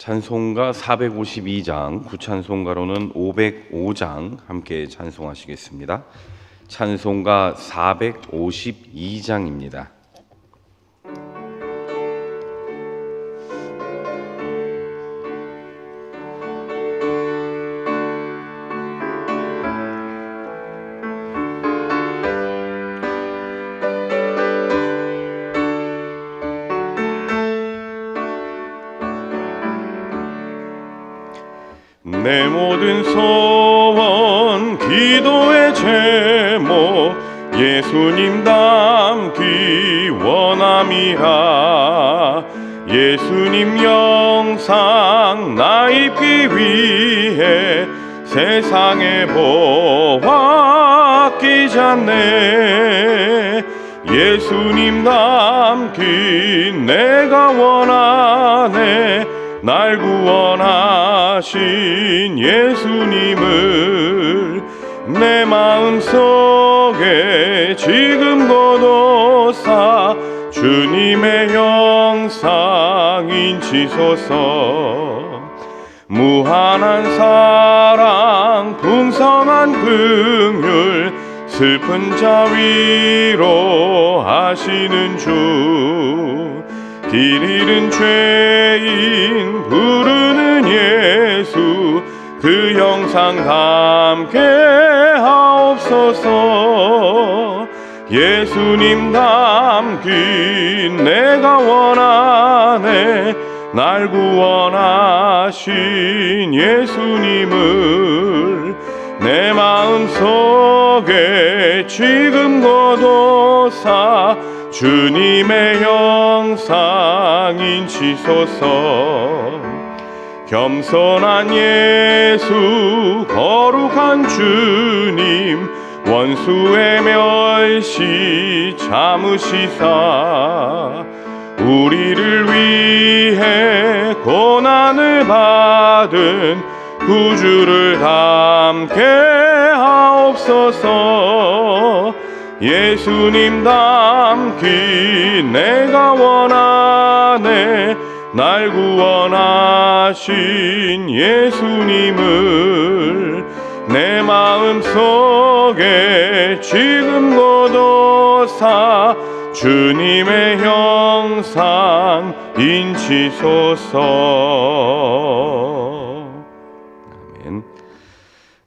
찬송가 452장, 구찬송가로는 505장 함께 찬송하시겠습니다. 찬송가 452장입니다. 내 모든 소원 기도의 제목 예수님 닮기 원함이라. 예수님 영상 나 입기 위해 세상에 보아 끼잖네. 예수님 닮기 내가 원하네. 날 구원하신 예수님을 내 마음속에 지금 거둬사 주님의 영상 인치소서. 무한한 사랑 풍성한 긍휼 슬픈 자 위로하시는 주. 길 잃은 죄인 부르는 예수 그 영상 담게 하옵소서. 예수님 담긴 내가 원하네. 날 구원하신 예수님을 내 마음속에 지금 거둬사 주님의 영상 인치소서. 겸손한 예수 거룩한 주님 원수의 멸시 참으시사 우리를 위해 고난을 받은 구주를 담게 하옵소서. 예수님 담기 내가 원하네. 날 구원하신 예수님을 내 마음속에 지금 거둬사 주님의 형상 인치소서. 아멘.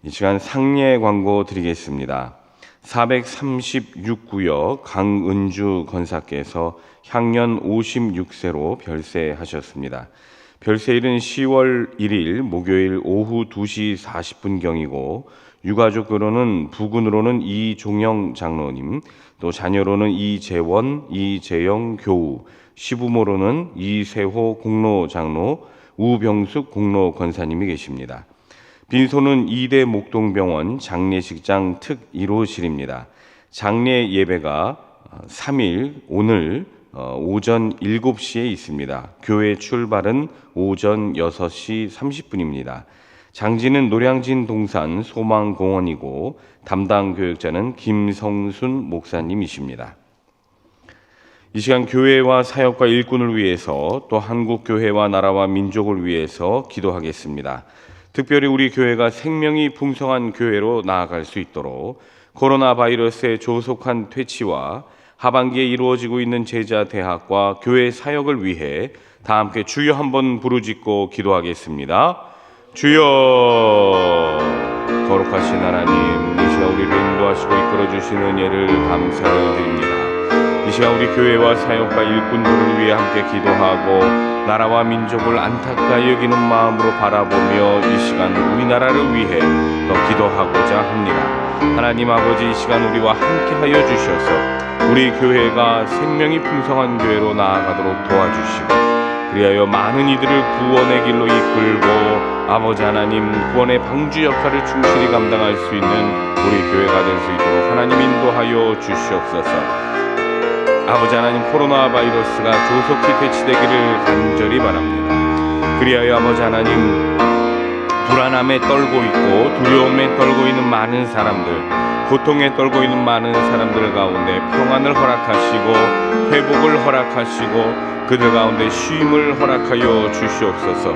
이 시간 상례 광고 드리겠습니다. 436구역 강은주 권사께서 향년 56세로 별세하셨습니다. 별세일은 10월 1일 목요일 오후 2시 40분경이고 유가족으로는 부군으로는 이종영 장로님, 또 자녀로는 이재원, 이재영 교우, 시부모로는 이세호 공로 장로, 우병숙 공로 권사님이 계십니다. 빈소는 이대 목동병원 장례식장 특 1호실입니다. 장례 예배가 3일 오늘 오전 7시에 있습니다. 교회 출발은 오전 6시 30분입니다. 장지는 노량진 동산 소망공원이고 담당 교역자는 김성순 목사님이십니다. 이 시간 교회와 사역과 일꾼을 위해서 또 한국교회와 나라와 민족을 위해서 기도하겠습니다. 특별히 우리 교회가 생명이 풍성한 교회로 나아갈 수 있도록 코로나 바이러스의 조속한 퇴치와 하반기에 이루어지고 있는 제자 대학과 교회 사역을 위해 다 함께 주여 한번 부르짖고 기도하겠습니다. 주여. 거룩하신 하나님, 이 시간 우리를 인도하시고 이끌어주시는 은혜를 감사를 드립니다. 이 시간 우리 교회와 사역과 일꾼들을 위해 함께 기도하고 나라와 민족을 안타까이 여기는 마음으로 바라보며 이 시간 우리나라를 위해 더 기도하고자 합니다. 하나님 아버지, 이 시간 우리와 함께하여 주셔서 우리 교회가 생명이 풍성한 교회로 나아가도록 도와주시고 그리하여 많은 이들을 구원의 길로 이끌고 아버지 하나님 구원의 방주 역할을 충실히 감당할 수 있는 우리 교회가 될 수 있도록 하나님 인도하여 주시옵소서. 아버지 하나님, 코로나 바이러스가 조속히 퇴치되기를 간절히 바랍니다. 그리하여 아버지 하나님, 불안함에 떨고 있고 두려움에 떨고 있는 많은 사람들, 고통에 떨고 있는 많은 사람들 가운데 평안을 허락하시고 회복을 허락하시고 그들 가운데 쉼을 허락하여 주시옵소서.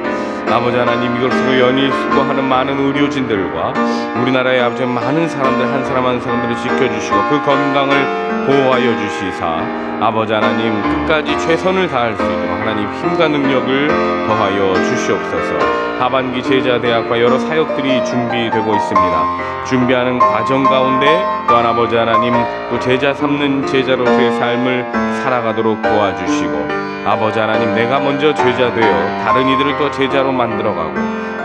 아버지 하나님, 이것으로 연일 수고하는 많은 의료진들과 우리나라의 아버지 많은 사람들 한 사람 한 사람들을 지켜주시고 그 건강을 보호하여 주시사 아버지 하나님 끝까지 최선을 다할 수 있도록 하나님 힘과 능력을 더하여 주시옵소서. 하반기 제자대학과 여러 사역들이 준비되고 있습니다. 준비하는 과정 가운데 또한 아버지 하나님 또 제자 삼는 제자로서의 삶을 살아가도록 도와주시고 아버지 하나님, 내가 먼저 제자 되어 다른 이들을 또 제자로 만들어가고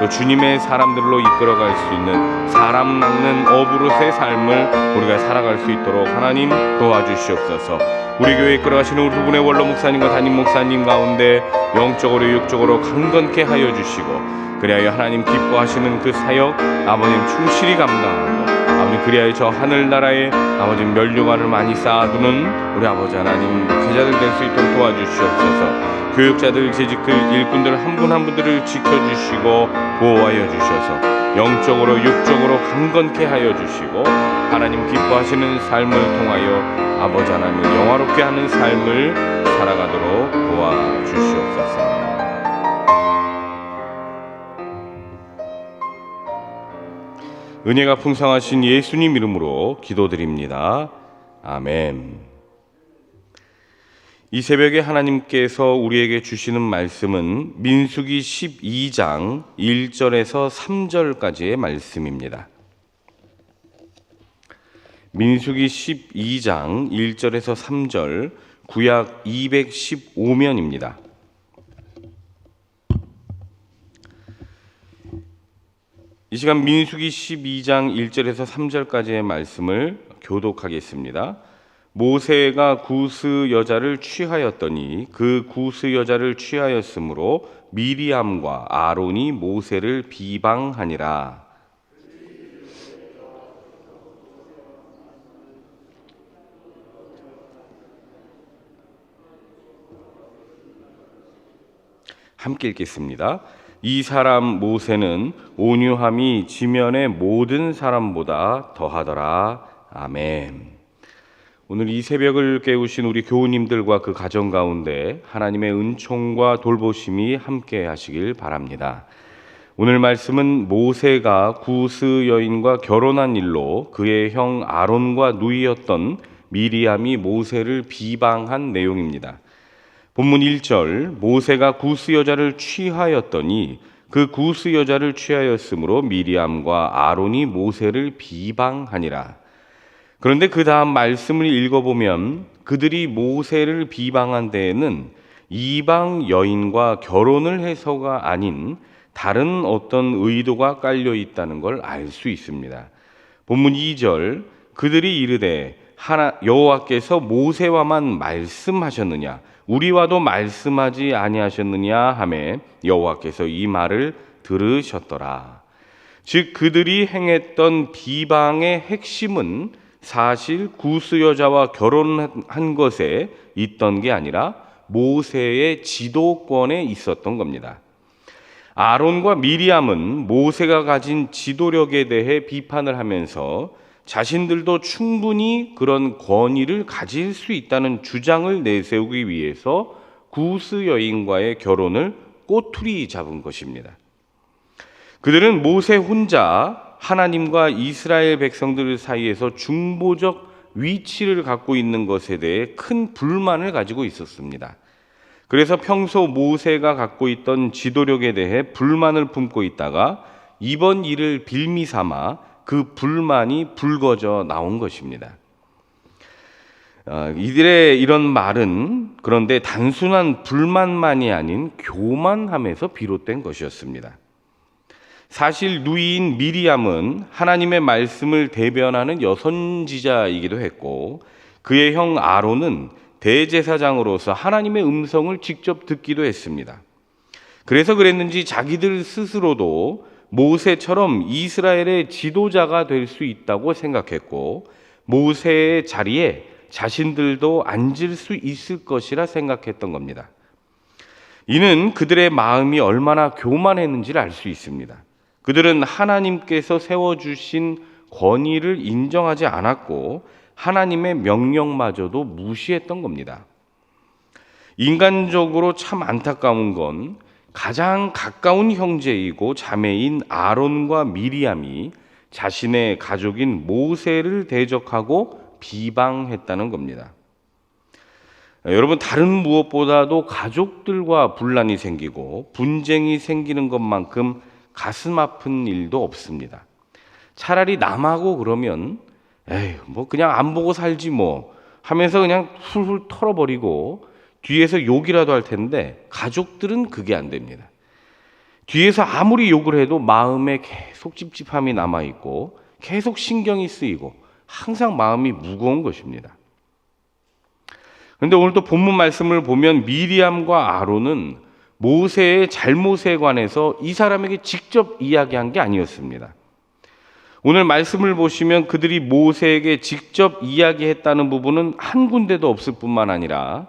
또 주님의 사람들로 이끌어갈 수 있는 사람 낚는 어부로서의 삶을 우리가 살아갈 수 있도록 하나님 도와주시옵소서. 우리 교회에 이끌어가시는 우리 두 분의 원로 목사님과 담임 목사님 가운데 영적으로 육적으로 강건케 하여 주시고 그리하여 하나님 기뻐하시는 그 사역 아버님 충실히 감당하고 아버님 그리하여 저 하늘나라에 아버지 면류관을 많이 쌓아두는 우리 아버지 하나님 제자들 될 수 있도록 도와주시옵소서. 교육자들, 재직들, 일꾼들 한 분 한 분들을 지켜주시고 보호하여 주셔서 영적으로 육적으로 강건케 하여 주시고 하나님 기뻐하시는 삶을 통하여 아버지 하나님을 영화롭게 하는 삶을 살아가도록 도와주시옵소서. 은혜가 풍성하신 예수님 이름으로 기도드립니다. 아멘. 이 새벽에 하나님께서 우리에게 주시는 말씀은 민수기 12장 1절에서 3절까지의 말씀입니다. 민수기 12장 1절에서 3절, 구약 215면입니다. 이 시간 민수기 12장 1절에서 3절까지의 말씀을 교독하겠습니다. 모세가 구스 여자를 취하였더니 그 구스 여자를 취하였으므로 미리암과 아론이 모세를 비방하니라. 함께 읽겠습니다. 이 사람 모세는 온유함이 지면의 모든 사람보다 더하더라. 아멘. 오늘 이 새벽을 깨우신 우리 교우님들과 그 가정 가운데 하나님의 은총과 돌보심이 함께 하시길 바랍니다. 오늘 말씀은 모세가 구스 여인과 결혼한 일로 그의 형 아론과 누이였던 미리암이 모세를 비방한 내용입니다. 본문 1절, 모세가 구스 여자를 취하였더니 그 구스 여자를 취하였으므로 미리암과 아론이 모세를 비방하니라. 그런데 그 다음 말씀을 읽어보면 그들이 모세를 비방한 데에는 이방 여인과 결혼을 해서가 아닌 다른 어떤 의도가 깔려 있다는 걸 알 수 있습니다. 본문 2절, 그들이 이르되 여호와께서 모세와만 말씀하셨느냐 우리와도 말씀하지 아니하셨느냐 하매 여호와께서 이 말을 들으셨더라. 즉 그들이 행했던 비방의 핵심은 사실 구스 여자와 결혼한 것에 있던 게 아니라 모세의 지도권에 있었던 겁니다. 아론과 미리암은 모세가 가진 지도력에 대해 비판을 하면서 자신들도 충분히 그런 권위를 가질 수 있다는 주장을 내세우기 위해서 구스 여인과의 결혼을 꼬투리 잡은 것입니다. 그들은 모세 혼자 하나님과 이스라엘 백성들 사이에서 중보적 위치를 갖고 있는 것에 대해 큰 불만을 가지고 있었습니다. 그래서 평소 모세가 갖고 있던 지도력에 대해 불만을 품고 있다가 이번 일을 빌미 삼아 그 불만이 불거져 나온 것입니다. 이들의 이런 말은 그런데 단순한 불만만이 아닌 교만함에서 비롯된 것이었습니다. 사실 누이인 미리암은 하나님의 말씀을 대변하는 여선지자이기도 했고 그의 형 아론은 대제사장으로서 하나님의 음성을 직접 듣기도 했습니다. 그래서 그랬는지 자기들 스스로도 모세처럼 이스라엘의 지도자가 될 수 있다고 생각했고 모세의 자리에 자신들도 앉을 수 있을 것이라 생각했던 겁니다. 이는 그들의 마음이 얼마나 교만했는지를 알 수 있습니다. 그들은 하나님께서 세워주신 권위를 인정하지 않았고 하나님의 명령마저도 무시했던 겁니다. 인간적으로 참 안타까운 건 가장 가까운 형제이고 자매인 아론과 미리암이 자신의 가족인 모세를 대적하고 비방했다는 겁니다. 여러분, 다른 무엇보다도 가족들과 분란이 생기고 분쟁이 생기는 것만큼 가슴 아픈 일도 없습니다. 차라리 남하고 그러면 에휴, 뭐 그냥 안 보고 살지 뭐 하면서 그냥 훌훌 털어버리고 뒤에서 욕이라도 할 텐데, 가족들은 그게 안 됩니다. 뒤에서 아무리 욕을 해도 마음에 계속 찝찝함이 남아있고 계속 신경이 쓰이고 항상 마음이 무거운 것입니다. 그런데 오늘 또 본문 말씀을 보면 미리암과 아론은 모세의 잘못에 관해서 이 사람에게 직접 이야기한 게 아니었습니다. 오늘 말씀을 보시면 그들이 모세에게 직접 이야기했다는 부분은 한 군데도 없을 뿐만 아니라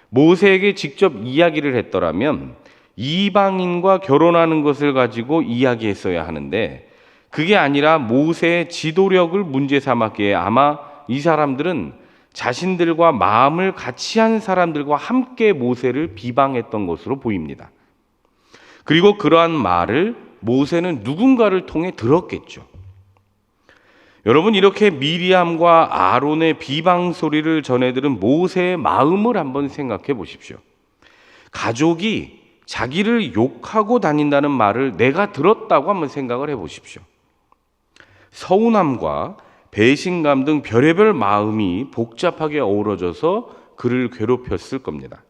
모세에게 직접 이야기를 했더라면 이방인과 결혼하는 것을 가지고 이야기했어야 하는데, 그게 아니라 모세의 지도력을 문제 삼았기에 아마 이 사람들은 자신들과 마음을 같이 한 사람들과 함께 모세를 비방했던 것으로 보입니다. 그리고 그러한 말을 모세는 누군가를 통해 들었겠죠. 여러분, 이렇게 미리암과 아론의 비방 소리를 전해들은 모세의 마음을 한번 생각해 보십시오. 가족이 자기를 욕하고 다닌다는 말을 내가 들었다고 한번 생각을 해 보십시오. 서운함과 배신감 등 별의별 마음이 복잡하게 어우러져서 그를 괴롭혔을 겁니다.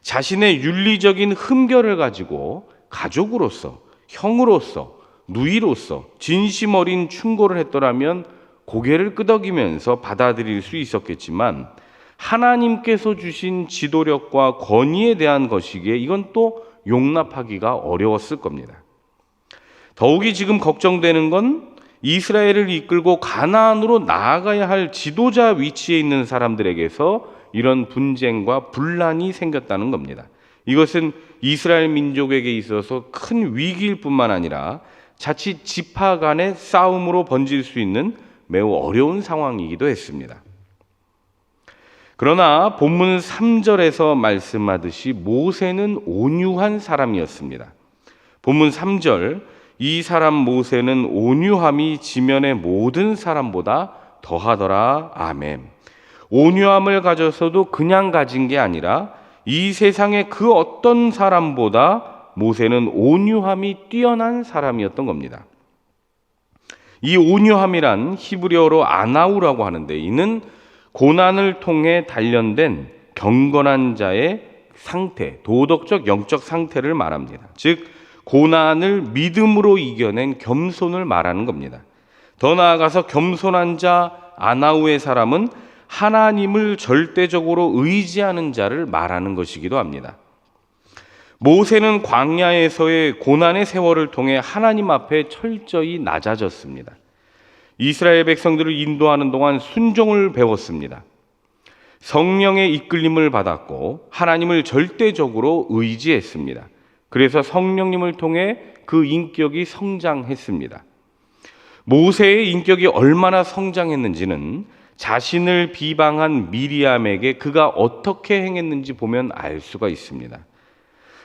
자신의 윤리적인 흠결을 가지고 가족으로서, 형으로서, 누이로서 진심 어린 충고를 했더라면 고개를 끄덕이면서 받아들일 수 있었겠지만, 하나님께서 주신 지도력과 권위에 대한 것이기에 이건 또 용납하기가 어려웠을 겁니다. 더욱이 지금 걱정되는 건 이스라엘을 이끌고 가나안으로 나아가야 할 지도자 위치에 있는 사람들에게서 이런 분쟁과 분란이 생겼다는 겁니다. 이것은 이스라엘 민족에게 있어서 큰 위기일 뿐만 아니라 자칫 지파 간의 싸움으로 번질 수 있는 매우 어려운 상황이기도 했습니다. 그러나 본문 3절에서 말씀하듯이 모세는 온유한 사람이었습니다. 본문 3절, 이 사람 모세는 온유함이 지면의 모든 사람보다 더하더라. 아멘. 온유함을 가져서도 그냥 가진 게 아니라 이 세상의 그 어떤 사람보다 모세는 온유함이 뛰어난 사람이었던 겁니다. 이 온유함이란 히브리어로 아나우라고 하는데, 이는 고난을 통해 단련된 경건한 자의 상태, 도덕적 영적 상태를 말합니다. 즉 고난을 믿음으로 이겨낸 겸손을 말하는 겁니다. 더 나아가서 겸손한 자 아나우의 사람은 하나님을 절대적으로 의지하는 자를 말하는 것이기도 합니다. 모세는 광야에서의 고난의 세월을 통해 하나님 앞에 철저히 낮아졌습니다. 이스라엘 백성들을 인도하는 동안 순종을 배웠습니다. 성령의 이끌림을 받았고 하나님을 절대적으로 의지했습니다. 그래서 성령님을 통해 그 인격이 성장했습니다. 모세의 인격이 얼마나 성장했는지는 자신을 비방한 미리암에게 그가 어떻게 행했는지 보면 알 수가 있습니다.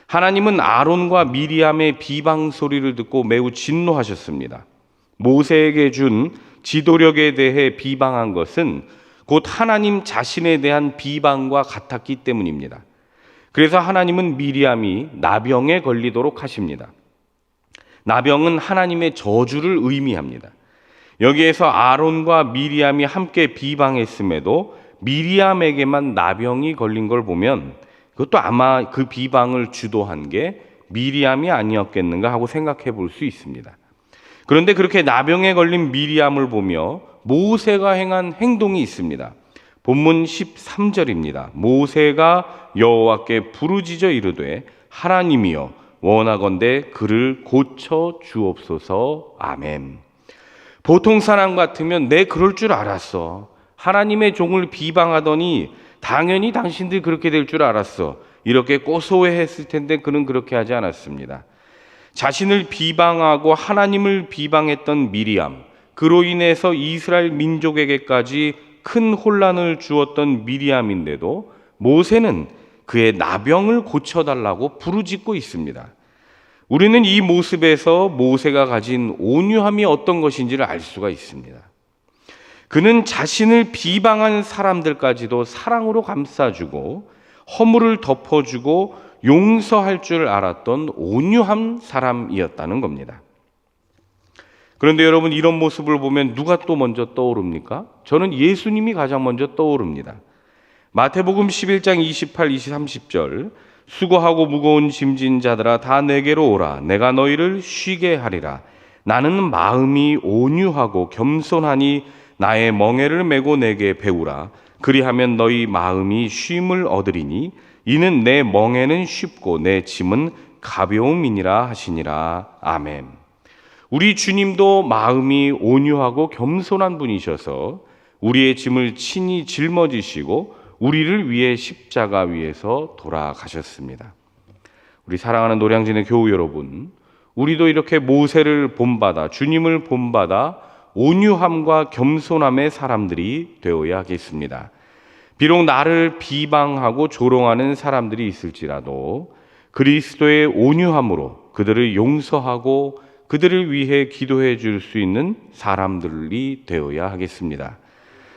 하나님은 아론과 미리암의 비방 소리를 듣고 매우 진노하셨습니다. 모세에게 준 지도력에 대해 비방한 것은 곧 하나님 자신에 대한 비방과 같았기 때문입니다. 그래서 하나님은 미리암이 나병에 걸리도록 하십니다. 나병은 하나님의 저주를 의미합니다. 여기에서 아론과 미리암이 함께 비방했음에도 미리암에게만 나병이 걸린 걸 보면 그것도 아마 그 비방을 주도한 게 미리암이 아니었겠는가 하고 생각해 볼 수 있습니다. 그런데 그렇게 나병에 걸린 미리암을 보며 모세가 행한 행동이 있습니다. 본문 13절입니다. 모세가 여호와께 부르짖어 이르되 하나님이여 원하건대 그를 고쳐 주옵소서. 아멘. 보통 사람 같으면 내 그럴 줄 알았어. 하나님의 종을 비방하더니 당연히 당신들 그렇게 될 줄 알았어. 이렇게 고소해했을 텐데 그는 그렇게 하지 않았습니다. 자신을 비방하고 하나님을 비방했던 미리암, 그로 인해서 이스라엘 민족에게까지 큰 혼란을 주었던 미리암인데도 모세는 그의 나병을 고쳐달라고 부르짖고 있습니다. 우리는 이 모습에서 모세가 가진 온유함이 어떤 것인지를 알 수가 있습니다. 그는 자신을 비방한 사람들까지도 사랑으로 감싸주고 허물을 덮어주고 용서할 줄 알았던 온유한 사람이었다는 겁니다. 그런데 여러분, 이런 모습을 보면 누가 또 먼저 떠오릅니까? 저는 예수님이 가장 먼저 떠오릅니다. 마태복음 11장 28, 30절 수고하고 무거운 짐진 자들아 다 내게로 오라. 내가 너희를 쉬게 하리라. 나는 마음이 온유하고 겸손하니 나의 멍에를 메고 내게 배우라. 그리하면 너희 마음이 쉼을 얻으리니 이는 내 멍에는 쉽고 내 짐은 가벼움이니라 하시니라. 아멘. 우리 주님도 마음이 온유하고 겸손한 분이셔서 우리의 짐을 친히 짊어지시고 우리를 위해 십자가 위에서 돌아가셨습니다. 우리 사랑하는 노량진의 교우 여러분, 우리도 이렇게 모세를 본받아 주님을 본받아 온유함과 겸손함의 사람들이 되어야 하겠습니다. 비록 나를 비방하고 조롱하는 사람들이 있을지라도 그리스도의 온유함으로 그들을 용서하고 그들을 위해 기도해 줄 수 있는 사람들이 되어야 하겠습니다.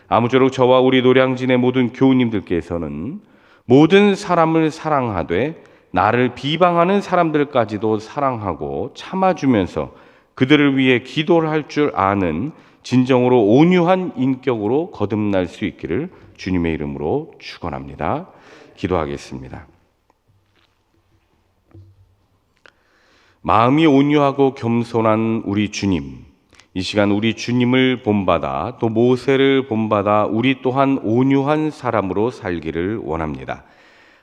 아무쪼록 저와 우리 노량진의 모든 교우님들께서는 모든 사람을 사랑하되 나를 비방하는 사람들까지도 사랑하고 참아주면서 그들을 위해 기도를 할 줄 아는 진정으로 온유한 인격으로 거듭날 수 있기를 주님의 이름으로 축원합니다. 기도하겠습니다. 마음이 온유하고 겸손한 우리 주님, 이 시간 우리 주님을 본받아 또 모세를 본받아 우리 또한 온유한 사람으로 살기를 원합니다.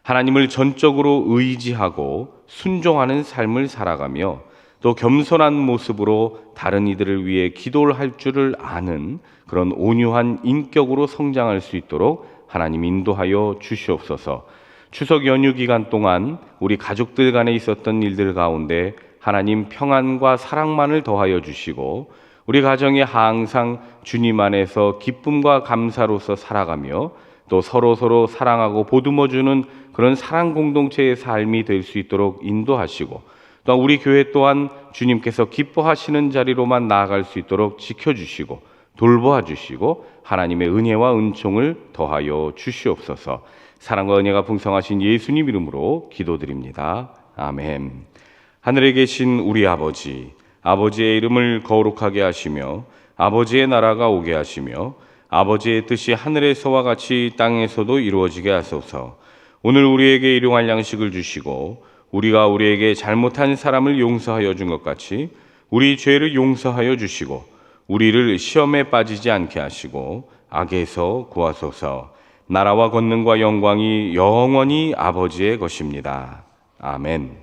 하나님을 전적으로 의지하고 순종하는 삶을 살아가며 또 겸손한 모습으로 다른 이들을 위해 기도를 할 줄을 아는 그런 온유한 인격으로 성장할 수 있도록 하나님 인도하여 주시옵소서. 추석 연휴 기간 동안 우리 가족들 간에 있었던 일들 가운데 하나님 평안과 사랑만을 더하여 주시고 우리 가정이 항상 주님 안에서 기쁨과 감사로서 살아가며 또 서로 사랑하고 보듬어주는 그런 사랑 공동체의 삶이 될 수 있도록 인도하시고 또 우리 교회 또한 주님께서 기뻐하시는 자리로만 나아갈 수 있도록 지켜주시고 돌보아 주시고 하나님의 은혜와 은총을 더하여 주시옵소서. 사랑과 은혜가 풍성하신 예수님 이름으로 기도드립니다. 아멘. 하늘에 계신 우리 아버지, 아버지의 이름을 거룩하게 하시며 아버지의 나라가 오게 하시며 아버지의 뜻이 하늘에서와 같이 땅에서도 이루어지게 하소서. 오늘 우리에게 일용할 양식을 주시고 우리가 우리에게 잘못한 사람을 용서하여 준 것 같이 우리 죄를 용서하여 주시고 우리를 시험에 빠지지 않게 하시고 악에서 구하소서. 나라와 권능과 영광이 영원히 아버지의 것입니다. 아멘.